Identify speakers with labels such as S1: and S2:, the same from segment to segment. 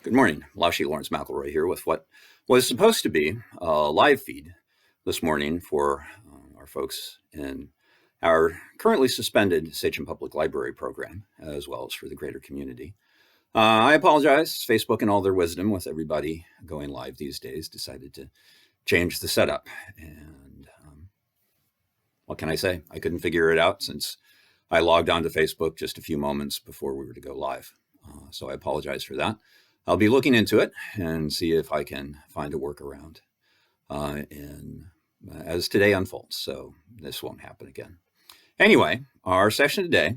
S1: Good morning. Lashy Lawrence McElroy here with what was supposed to be a live feed this morning for our folks in our currently suspended Sachem Public Library program, as well as for the greater community. I apologize. Facebook, in all their wisdom, with everybody going live these days, decided to change the setup. And what can I say? I couldn't figure it out since I logged onto Facebook just a few moments before we were to go live. So I apologize for that. I'll be looking into it and see if I can find a workaround as today unfolds. So this won't happen again. Anyway, our session today,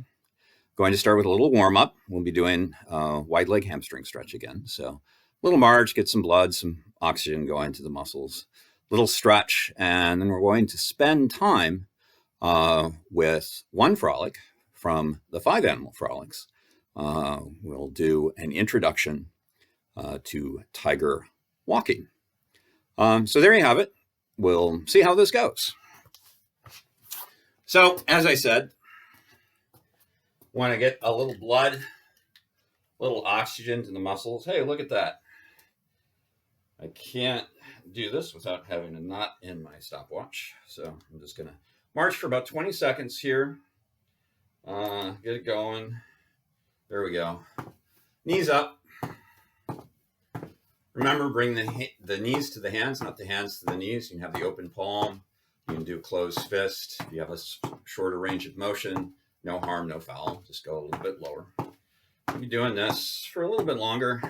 S1: going to start with a little warm up. We'll be doing wide leg hamstring stretch again. So a little march, get some blood, some oxygen going to the muscles, little stretch, and then we're going to spend time with one frolic from the Five Animal Frolics. We'll do an introduction to tiger walking. So there you have it. We'll see how this goes. So as I said, want to get a little blood, little oxygen to the muscles. Hey, look at that. I can't do this without having a knot in my stopwatch. So I'm just going to march for about 20 seconds here. Get it going. There we go. Knees up. Remember, bring the knees to the hands, not the hands to the knees. You can have the open palm. You can do closed fist. If you have a shorter range of motion, no harm, no foul. Just go a little bit lower. We'll be doing this for a little bit longer.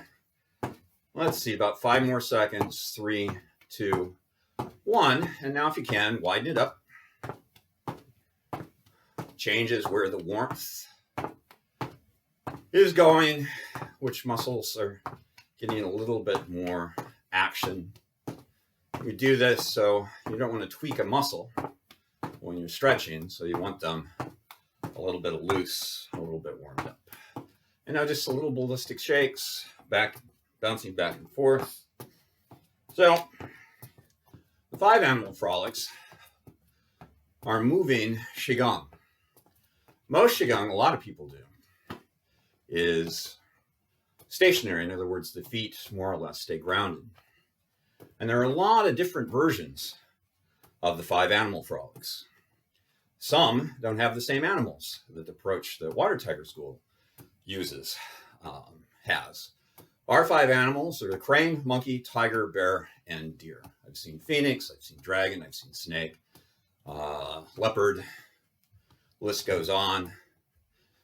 S1: Let's see, about 5 more seconds. 3, 2, 1. And now if you can, widen it up. Changes where the warmth is going, which muscles are getting a little bit more action. We do this so you don't want to tweak a muscle when you're stretching, so you want them a little bit loose, a little bit warmed up. And now just a little ballistic shakes, bouncing back and forth. So the Five Animal Frolics are moving Qigong. Most Qigong, a lot of people do, is stationary. In other words, the feet more or less stay grounded. And there are a lot of different versions of the Five Animal Frolics. Some don't have the same animals that the approach the water tiger school has. Our 5 animals are the crane, monkey, tiger, bear, and deer. I've seen phoenix, I've seen dragon, I've seen snake, leopard, list goes on.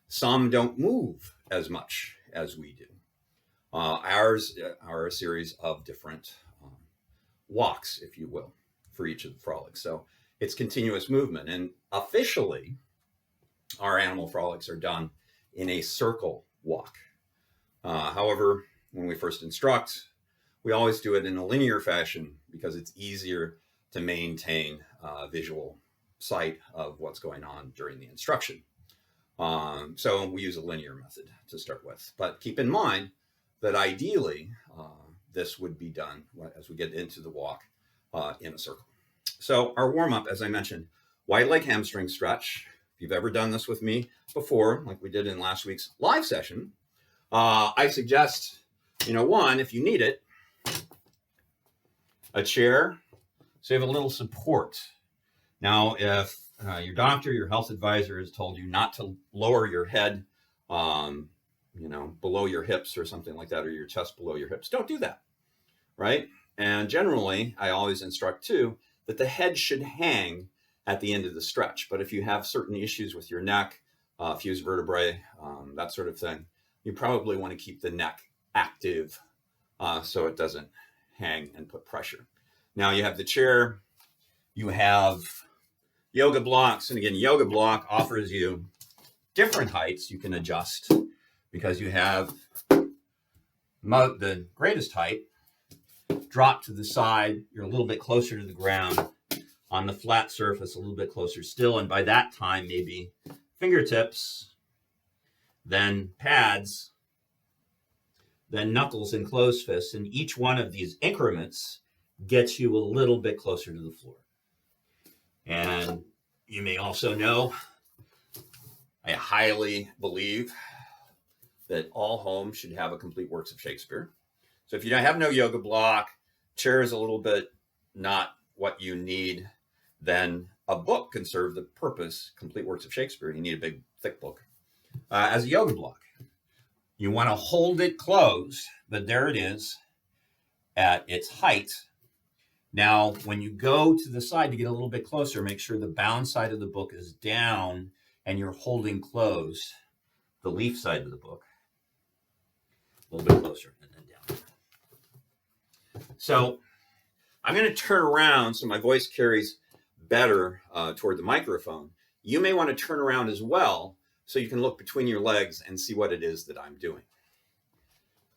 S1: Some don't move as much as we do. Ours are a series of different walks, if you will, for each of the frolics. So it's continuous movement. And officially, our animal frolics are done in a circle walk. However, when we first instruct, we always do it in a linear fashion because it's easier to maintain visual sight of what's going on during the instruction. So we use a linear method to start with. But keep in mind that ideally, this would be done as we get into the walk in a circle. So our warm-up, as I mentioned, wide leg hamstring stretch. If you've ever done this with me before, like we did in last week's live session, I suggest, one, if you need it, a chair, so you have a little support. Now, if your doctor, your health advisor has told you not to lower your head, below your hips or something like that, or your chest below your hips, don't do that, right? And generally, I always instruct too, that the head should hang at the end of the stretch. But if you have certain issues with your neck, fused vertebrae, that sort of thing, you probably want to keep the neck active so it doesn't hang and put pressure. Now you have the chair, you have yoga blocks. And again, yoga block offers you different heights you can adjust because you have the greatest height, drop to the side, you're a little bit closer to the ground, on the flat surface a little bit closer still, and by that time maybe fingertips, then pads, then knuckles and closed fists, and each one of these increments gets you a little bit closer to the floor. And you may also know, I highly believe that all homes should have a complete works of Shakespeare. So if you have no yoga block, chair is a little bit not what you need, then a book can serve the purpose. Complete Works of Shakespeare. You need a big, thick book as a yoga block. You want to hold it closed, but there it is at its height. Now, when you go to the side to get a little bit closer, make sure the bound side of the book is down and you're holding closed the leaf side of the book. A little bit closer and then down. So I'm going to turn around so my voice carries better toward the microphone. You may want to turn around as well so you can look between your legs and see what it is that I'm doing.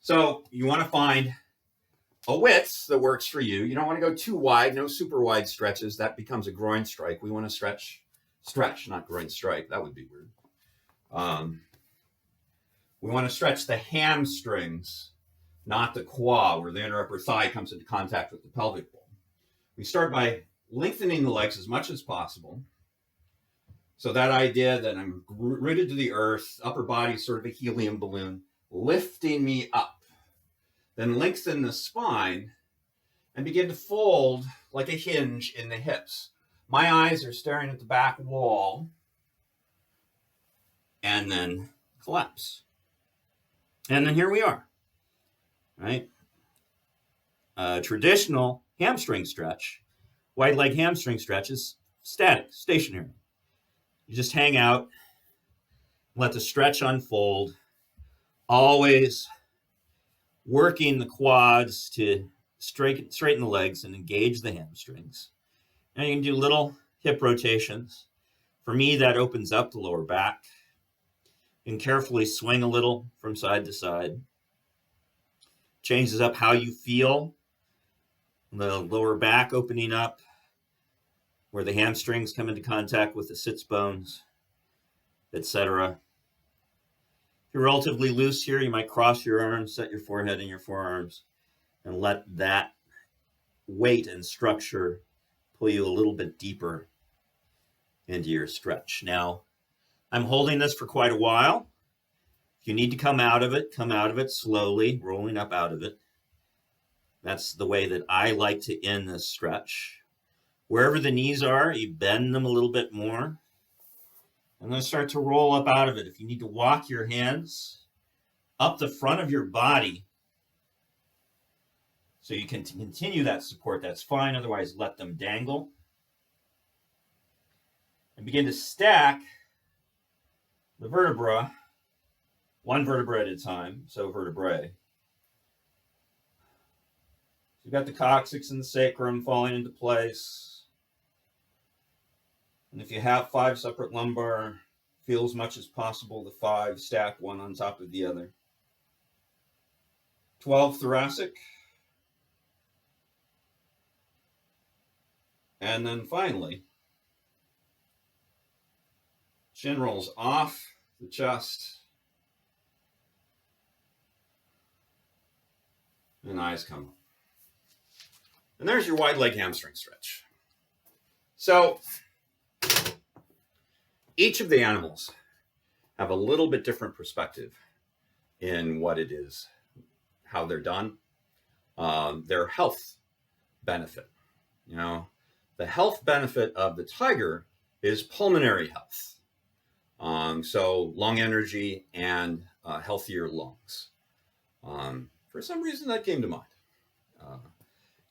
S1: So you want to find a width that works for you. You don't want to go too wide, no super wide stretches. That becomes a groin strike. We want to stretch, not groin strike. That would be weird. We want to stretch the hamstrings, not the quad, where the inner upper thigh comes into contact with the pelvic bone. We start by lengthening the legs as much as possible. So that idea that I'm rooted to the earth, upper body sort of a helium balloon, lifting me up. Then lengthen the spine and begin to fold like a hinge in the hips. My eyes are staring at the back wall and then collapse. And then here we are, right? Traditional hamstring stretch, wide leg hamstring stretch is static, stationary. You just hang out, let the stretch unfold, always working the quads to straighten the legs and engage the hamstrings. And you can do little hip rotations. For me, that opens up the lower back. You can carefully swing a little from side to side. Changes up how you feel. The lower back opening up, where the hamstrings come into contact with the sits bones, etc. If you're relatively loose here, you might cross your arms, set your forehead in your forearms, and let that weight and structure pull you a little bit deeper into your stretch. Now, I'm holding this for quite a while. If you need to come out of it slowly, rolling up out of it. That's the way that I like to end this stretch. Wherever the knees are, you bend them a little bit more. And then start to roll up out of it. If you need to walk your hands up the front of your body so you can continue that support, that's fine. Otherwise, let them dangle. And begin to stack the vertebra, one vertebra at a time, so vertebrae. You've got the coccyx and the sacrum falling into place. And if you have 5 separate lumbar, feel as much as possible the 5 stacked one on top of the other. 12 thoracic. And then finally, chin rolls off the chest. And eyes come up. And there's your wide leg hamstring stretch. So each of the animals have a little bit different perspective in what it is, how they're done, their health benefit. You know, the health benefit of the tiger is pulmonary health. So lung energy and healthier lungs. For some reason that came to mind.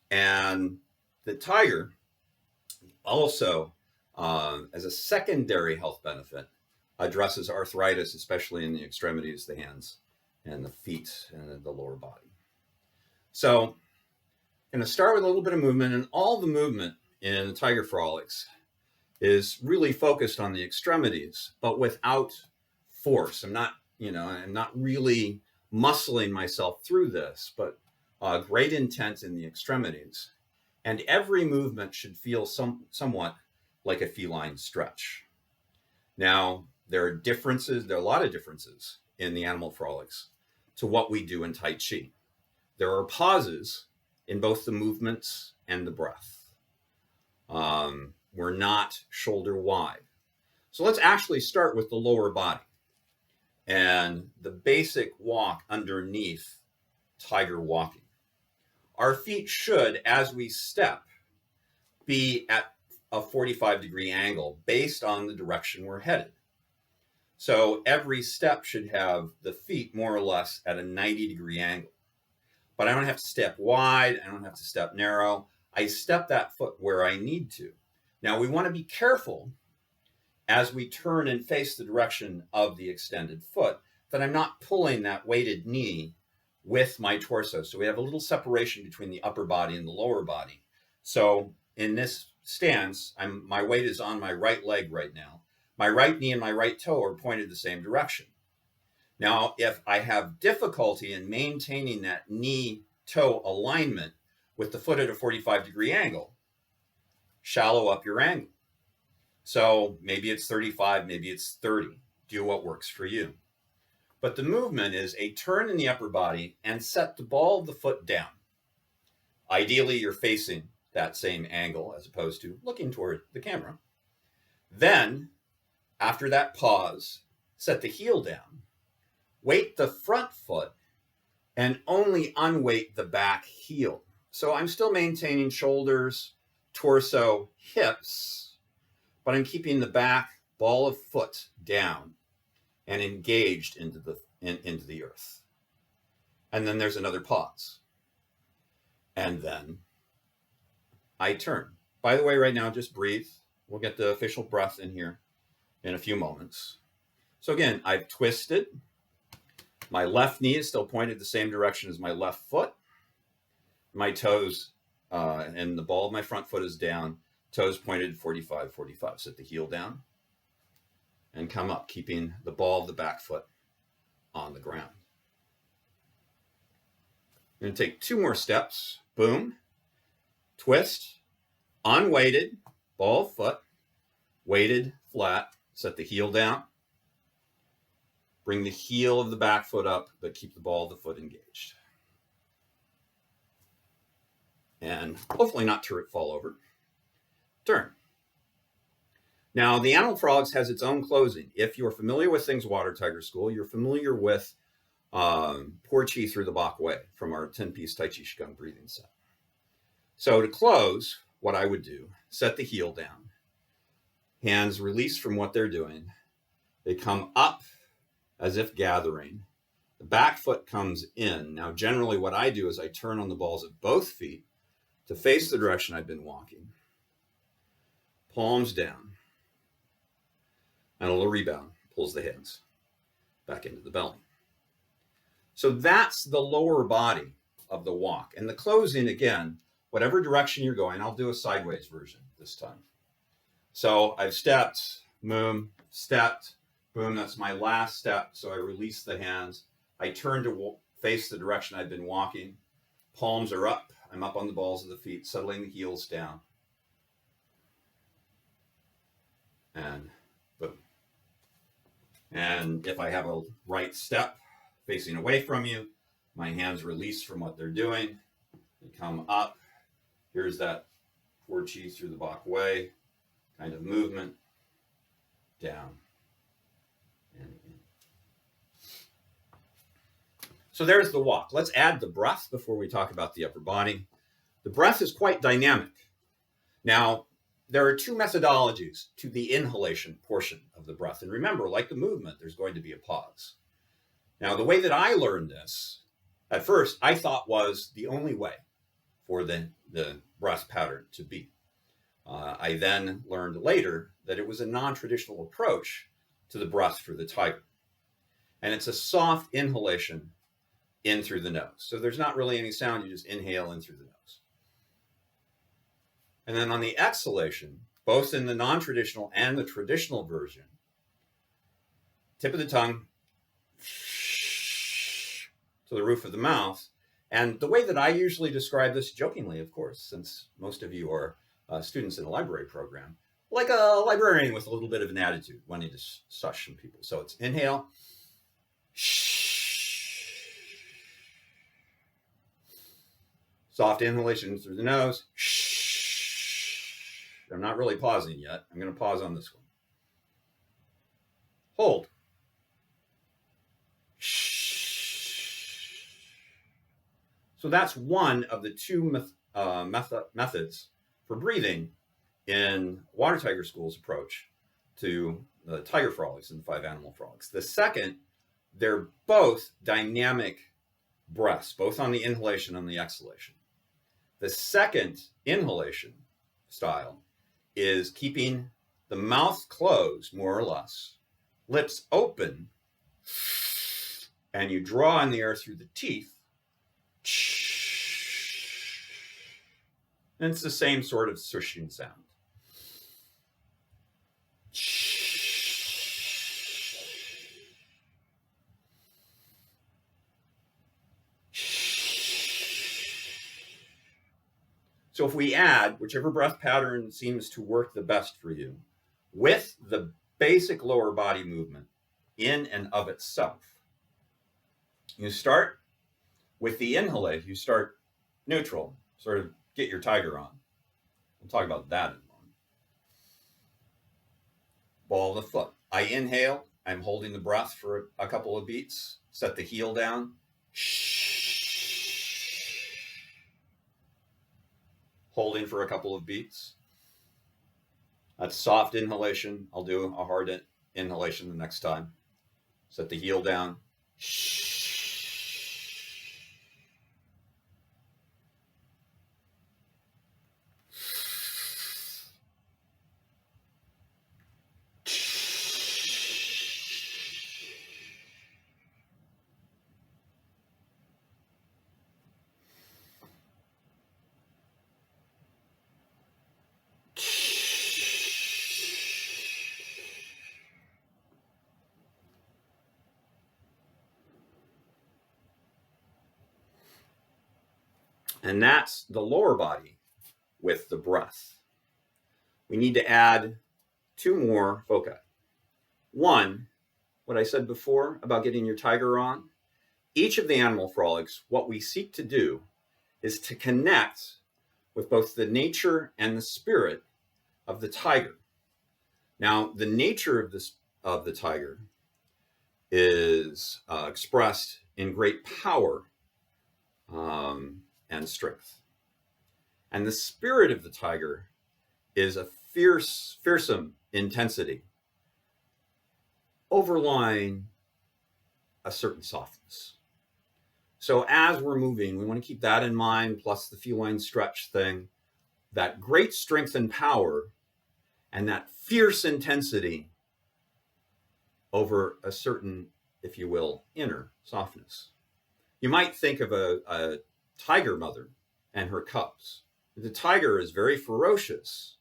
S1: And the tiger also, as a secondary health benefit, addresses arthritis, especially in the extremities, the hands and the feet and the lower body. So I'm going to start with a little bit of movement, and all the movement in the Tiger Frolics is really focused on the extremities, but without force. I'm not really muscling myself through this, but great intent in the extremities. And every movement should feel somewhat like a feline stretch. Now, there are a lot of differences in the animal frolics to what we do in Tai Chi. There are pauses in both the movements and the breath. We're not shoulder wide. So let's actually start with the lower body and the basic walk underneath tiger walking. our feet should, as we step, be at a 45-degree angle based on the direction we're headed. So every step should have the feet more or less at a 90-degree angle. But I don't have to step wide. I don't have to step narrow. I step that foot where I need to. Now, we want to be careful as we turn and face the direction of the extended foot that I'm not pulling that weighted knee with my torso. So we have a little separation between the upper body and the lower body. So in this stance, my weight is on my right leg right now. My right knee and my right toe are pointed the same direction. Now, if I have difficulty in maintaining that knee-toe alignment with the foot at a 45-degree angle, shallow up your angle. So maybe it's 35, maybe it's 30. Do what works for you. But the movement is a turn in the upper body and set the ball of the foot down. Ideally, you're facing that same angle as opposed to looking toward the camera. Then, after that pause, set the heel down, weight the front foot, and only unweight the back heel. So I'm still maintaining shoulders, torso, hips, but I'm keeping the back ball of foot down and engaged into the earth. And then there's another pause. And then I turn. By the way, right now, just breathe. We'll get the official breath in here in a few moments. So again, I've twisted. My left knee is still pointed the same direction as my left foot. My toes and the ball of my front foot is down. Toes pointed 45, 45. Set the heel down and come up, keeping the ball of the back foot on the ground. I'm going to take 2 more steps. Boom. Twist. Unweighted. Ball of foot. Weighted. Flat. Set the heel down. Bring the heel of the back foot up, but keep the ball of the foot engaged. And hopefully not fall over. Turn. Now, the Animal Frolics has its own closing. If you're familiar with things Water Tiger School, you're familiar with Pour Chi through the Bok Way from our 10-piece Tai Chi Qigong breathing set. So to close, what I would do, set the heel down. Hands release from what they're doing. They come up as if gathering. The back foot comes in. Now, generally what I do is I turn on the balls of both feet to face the direction I've been walking. Palms down. And a little rebound pulls the hands back into the belly. So that's the lower body of the walk. And the closing, again, whatever direction you're going, I'll do a sideways version this time. So I've stepped, boom, stepped, boom. That's my last step. So I release the hands. I turn to face the direction I've been walking. Palms are up. I'm up on the balls of the feet, settling the heels down. And boom. And if I have a right step facing away from you, my hands release from what they're doing. They come up. Here's that Pour Chi through the Bok Way kind of movement. Down and in. So there's the walk. Let's add the breath before we talk about the upper body. The breath is quite dynamic. Now, there are 2 methodologies to the inhalation portion of the breath. And remember, like the movement, there's going to be a pause. Now, the way that I learned this, at first, I thought was the only way for the breath pattern to be. I then learned later that it was a non-traditional approach to the breath for the tiger. And it's a soft inhalation in through the nose. So there's not really any sound. You just inhale in through the nose. And then on the exhalation, both in the non-traditional and the traditional version, tip of the tongue to the roof of the mouth. And the way that I usually describe this, jokingly, of course, since most of you are students in a library program, like a librarian with a little bit of an attitude, wanting to sush some people. So it's inhale. Soft inhalation through the nose. I'm not really pausing yet. I'm going to pause on this one. Hold. So that's one of the two methods for breathing in Water Tiger School's approach to the Tiger Frolics and the Five Animal Frolics. The second, they're both dynamic breaths, both on the inhalation and the exhalation. The second inhalation style is keeping the mouth closed, more or less, lips open, and you draw in the air through the teeth. And it's the same sort of swishing sound. So if we add whichever breath pattern seems to work the best for you with the basic lower body movement in and of itself, you start with the inhalation, you start neutral, sort of get your tiger on. We'll talk about that in a moment. Ball of the foot. I inhale, I'm holding the breath for a couple of beats, set the heel down. Holding for a couple of beats. That's soft inhalation. I'll do a hard inhalation the next time. Set the heel down. And that's the lower body with the breath. We need to add two more foci. One, what I said before about getting your tiger on. Each of the animal frolics, what we seek to do is to connect with both the nature and the spirit of the tiger. Now, the nature of the tiger is expressed in great power and strength. And the spirit of the tiger is a fearsome intensity overlying a certain softness. So as we're moving, we want to keep that in mind, plus the feline stretch thing, that great strength and power and that fierce intensity over a certain, if you will, inner softness. You might think of a tiger mother and her cubs. The tiger is very ferocious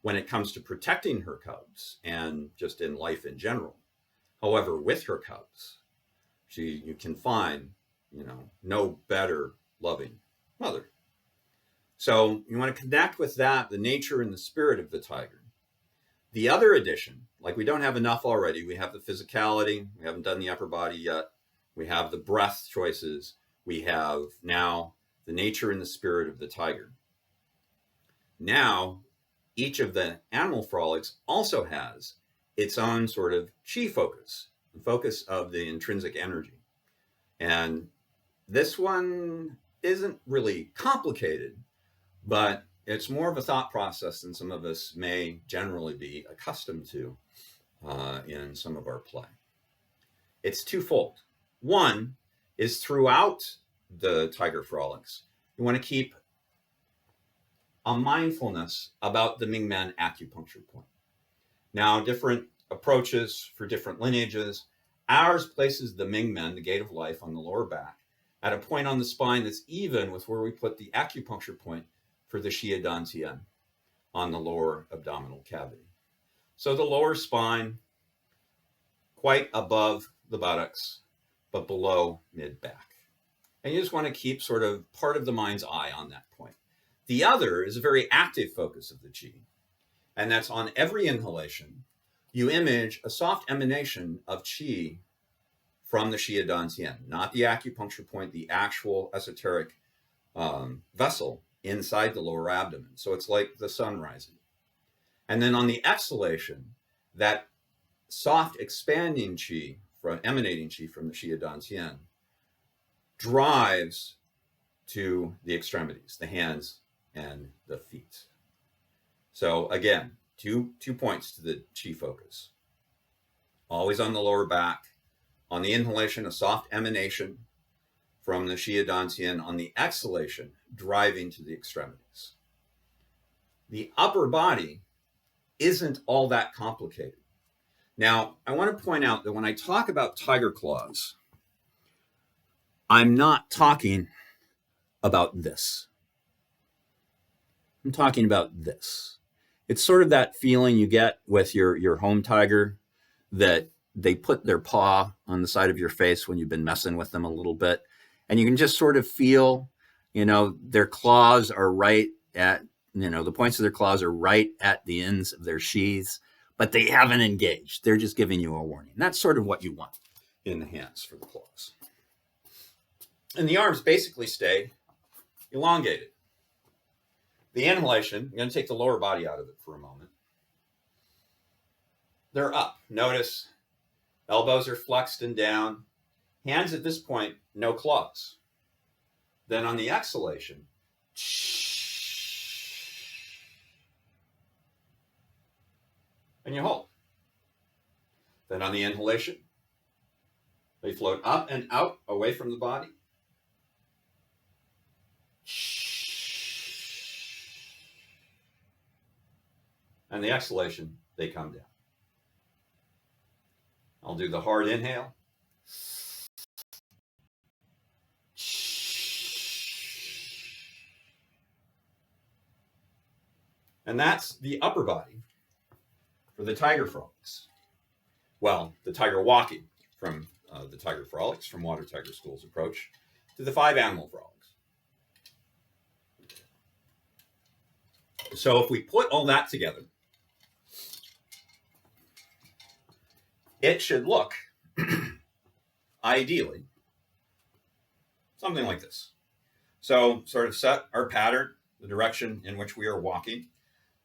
S1: when it comes to protecting her cubs and just in life in general. However, with her cubs, you can find, no better loving mother. So you want to connect with that, the nature and the spirit of the tiger. The other addition, like we don't have enough already, we have the physicality, we haven't done the upper body yet, we have the breath choices, we have now the nature and the spirit of the tiger. Now, each of the animal frolics also has its own sort of chi focus, the focus of the intrinsic energy. And this one isn't really complicated, but it's more of a thought process than some of us may generally be accustomed to in some of our play. It's twofold. One is throughout the tiger frolics, you want to keep a mindfulness about the Mingmen acupuncture point. Now, different approaches for different lineages. Ours places the Mingmen, the gate of life, on the lower back, at a point on the spine that's even with where we put the acupuncture point for the Xie Dantian on the lower abdominal cavity. So the lower spine, quite above the buttocks, but below mid-back. And you just want to keep sort of part of the mind's eye on that point. The other is a very active focus of the qi, and that's on every inhalation, you image a soft emanation of qi from the Xie Dantian, not the acupuncture point, the actual esoteric vessel inside the lower abdomen. So it's like the sun rising. And then on the exhalation, that soft expanding qi, emanating qi from the Xie Dantian, drives to the extremities, the hands and the feet. So again, two points to the chi focus. Always on the lower back. On the inhalation, a soft emanation from the Shia Dantian. On the exhalation, driving to the extremities. The upper body isn't all that complicated. Now, I want to point out that when I talk about tiger claws, I'm not talking about this. I'm talking about this. It's sort of that feeling you get with your home tiger, that they put their paw on the side of your face when you've been messing with them a little bit. And you can just sort of feel, their claws are right at, the points of their claws are right at the ends of their sheaths, but they haven't engaged. They're just giving you a warning. And that's sort of what you want in the hands for the claws. And the arms basically stay elongated. The inhalation, I'm going to take the lower body out of it for a moment. They're up. Notice elbows are flexed and down. Hands at this point, no claws. Then on the exhalation, and you hold. Then on the inhalation, they float up and out away from the body. And the exhalation, they come down. I'll do the hard inhale. And that's the upper body for the tiger frolics. Well, the tiger walking from the tiger frolics, from Water Tiger School's approach to the 5 Animal Frolics. So if we put all that together, it should look, ideally, something like this. So sort of set our pattern, the direction in which we are walking.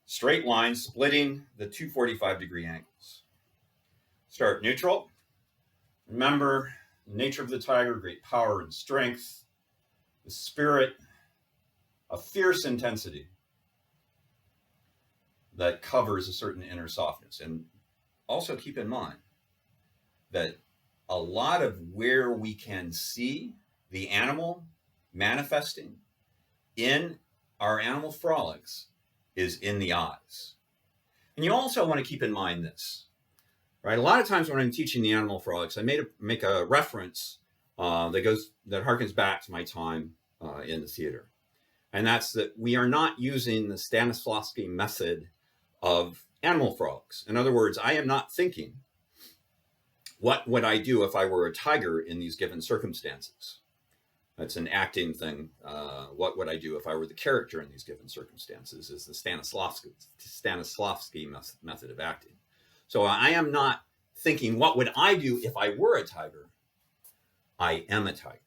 S1: Straight line splitting the 245-degree angles. Start neutral. Remember the nature of the tiger, great power and strength, the spirit of fierce intensity that covers a certain inner softness. And also keep in mind that a lot of where we can see the animal manifesting in our animal frolics is in the eyes. And you also want to keep in mind this, right? A lot of times when I'm teaching the animal frolics, I make a reference that harkens back to my time in the theater. And that's that we are not using the Stanislavski method of animal frolics. In other words, I am not thinking, what would I do if I were a tiger in these given circumstances? That's an acting thing. What would I do if I were the character in these given circumstances is the Stanislavski method of acting. So I am not thinking, what would I do if I were a tiger? I am a tiger.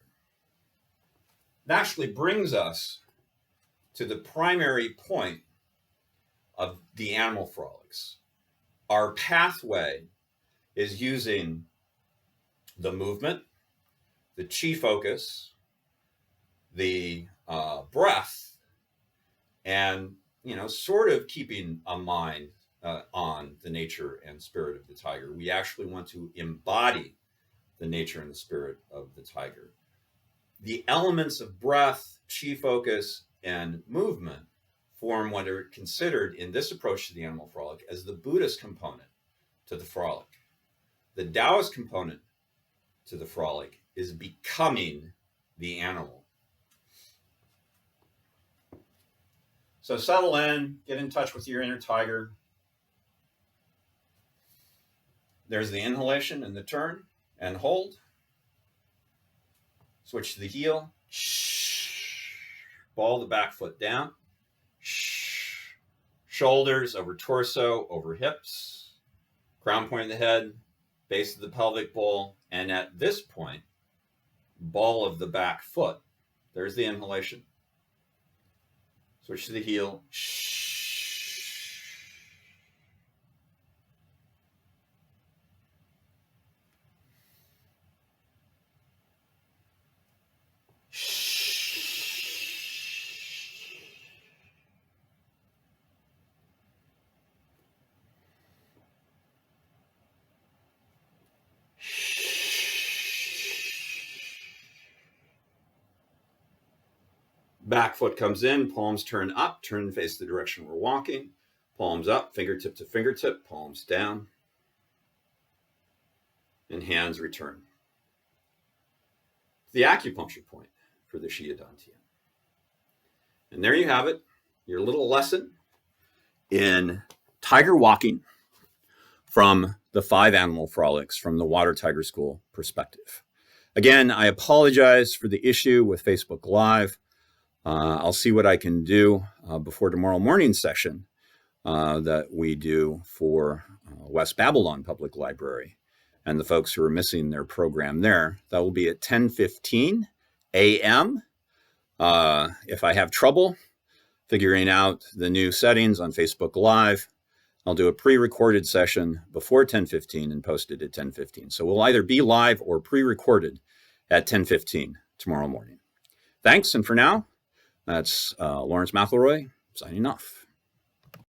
S1: That actually brings us to the primary point of the animal frolics. Our pathway is using the movement, the chi focus, the breath, and sort of keeping a mind on the nature and spirit of the tiger. We actually want to embody the nature and the spirit of the tiger. The elements of breath, chi focus, and movement form what are considered in this approach to the animal frolic as the Buddhist component to the frolic. The Taoist component to the frolic is becoming the animal. So settle in, get in touch with your inner tiger. There's the inhalation and the turn and hold. Switch to the heel. Ball the back foot down. Shoulders over torso, over hips. Crown point of the head, base of the pelvic bowl. And at this point, ball of the back foot. There's the inhalation. Switch to the heel. Back foot comes in, palms turn up, turn and face the direction we're walking. Palms up, fingertip to fingertip, palms down. And hands return. The acupuncture point for the Shia Dantian. And there you have it, your little lesson in tiger walking from the Five Animal Frolics from the Water Tiger School perspective. Again, I apologize for the issue with Facebook Live. I'll see what I can do before tomorrow morning's session that we do for West Babylon Public Library and the folks who are missing their program there. That will be at 10:15 a.m. If I have trouble figuring out the new settings on Facebook Live, I'll do a pre-recorded session before 10:15 and post it at 10:15. So we'll either be live or pre-recorded at 10:15 tomorrow morning. Thanks, and for now, that's Lawrence McElroy signing off.